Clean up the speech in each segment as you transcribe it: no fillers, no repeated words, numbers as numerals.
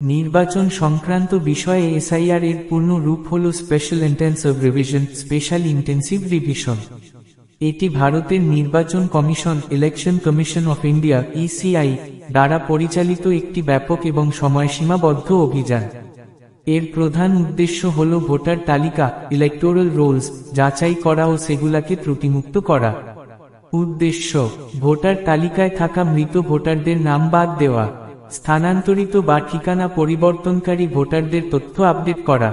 নির্বাচন সংক্রান্ত বিষয়ে এসআইআর এর পূর্ণ রূপ হল special intensive revision, special intensive revision. এটি ভারতের নির্বাচন commission, election commission of India (ECI) দ্বারা পরিচালিত একটি ব্যাপক এবং সময়সীমাবদ্ধ অভিযান। এর প্রধান উদ্দেশ্য হল ভোটার তালিকা ইলেকটোরাল রোলস যাচাই করা ও সেগুলাকে ত্রুটিমুক্ত করা। উদ্দেশ্য: ভোটার তালিকায় থাকা মৃত ভোটারদের নাম বাদ দেওয়া, স্থানান্তরিত বা ঠিকানা পরিবর্তনকারী ভোটারদের তথ্য আপডেট করা,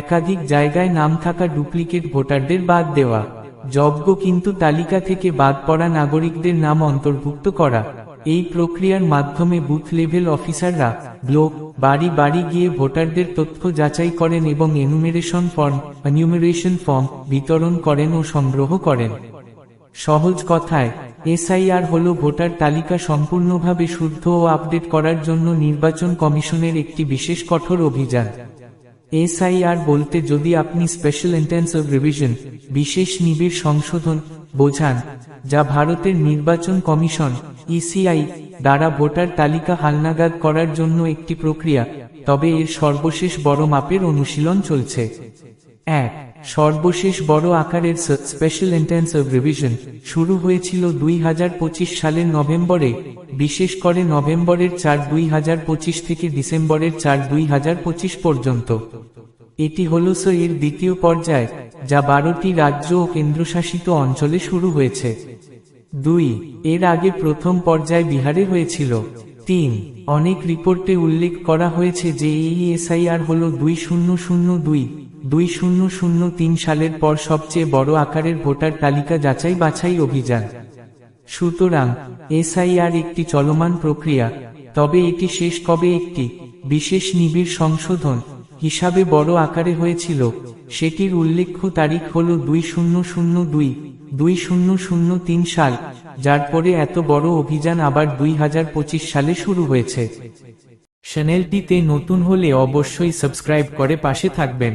একাধিক জায়গায় নাম থাকা ডুপ্লিকেট ভোটারদের বাদ দেওয়া, যোগ্য কিন্তু তালিকা থেকে বাদ পড়া নাগরিকদের নাম অন্তর্ভুক্ত করা। এই প্রক্রিয়ার মাধ্যমে বুথ লেভেল অফিসাররা ব্লক, বাড়ি বাড়ি গিয়ে ভোটারদের তথ্য যাচাই করেন এবং এনুমেরেশন ফর্ম বিতরণ করেন ও সংগ্রহ করেন। সহজ কথায়, এসআইআর হল ভোটার তালিকা সম্পূর্ণভাবে শুদ্ধ ও আপডেট করার জন্য নির্বাচন কমিশনের একটি বিশেষ কঠোর অভিযান। এসআইআর বলতে যদি আপনি স্পেশাল ইন্টেন্সিভ রিভিশন, বিশেষ নিবিড় সংশোধন বোঝান, যা ভারতের নির্বাচন কমিশন (ইসিআই) দ্বারা ভোটার তালিকা হালনাগাদ করার জন্য একটি প্রক্রিয়া, তবে এর সর্বশেষ বড় মাপের অনুশীলন চলছে। 1. সর্বশেষ বড় আকারের স্পেশাল ইন্টেন্সিভ রিভিশন শুরু হয়েছিল 2025 সালের নভেম্বরে, বিশেষ করে নভেম্বরের 4, 2025 থেকে ডিসেম্বরের 4, 2025 পর্যন্ত। এটি হল এর দ্বিতীয় পর্যায়, যা 12টি রাজ্য ও কেন্দ্রশাসিত অঞ্চলে শুরু হয়েছে। 2. এর আগে প্রথম পর্যায় বিহারে হয়েছিল। 3. অনেক রিপোর্টে উল্লেখ করা হয়েছে যে এই এসআইআর হল 2002-2003 সালের পর সবচেয়ে বড় আকারের ভোটার তালিকা যাচাই বাছাই অভিযান। সুতরাং এসআইআর একটি চলমান প্রক্রিয়া, তবে এটি শেষ কবে একটি বিশেষ নিবিড় সংশোধন হিসাবে বড় আকারে হয়েছিল, সেটির উল্লেখ্য তারিখ হল 2002-2003 সাল, যার পরে এত বড় অভিযান আবার 2025 সালে শুরু হয়েছে। চ্যানেলটিতে নতুন হলে অবশ্যই সাবস্ক্রাইব করে পাশে থাকবেন।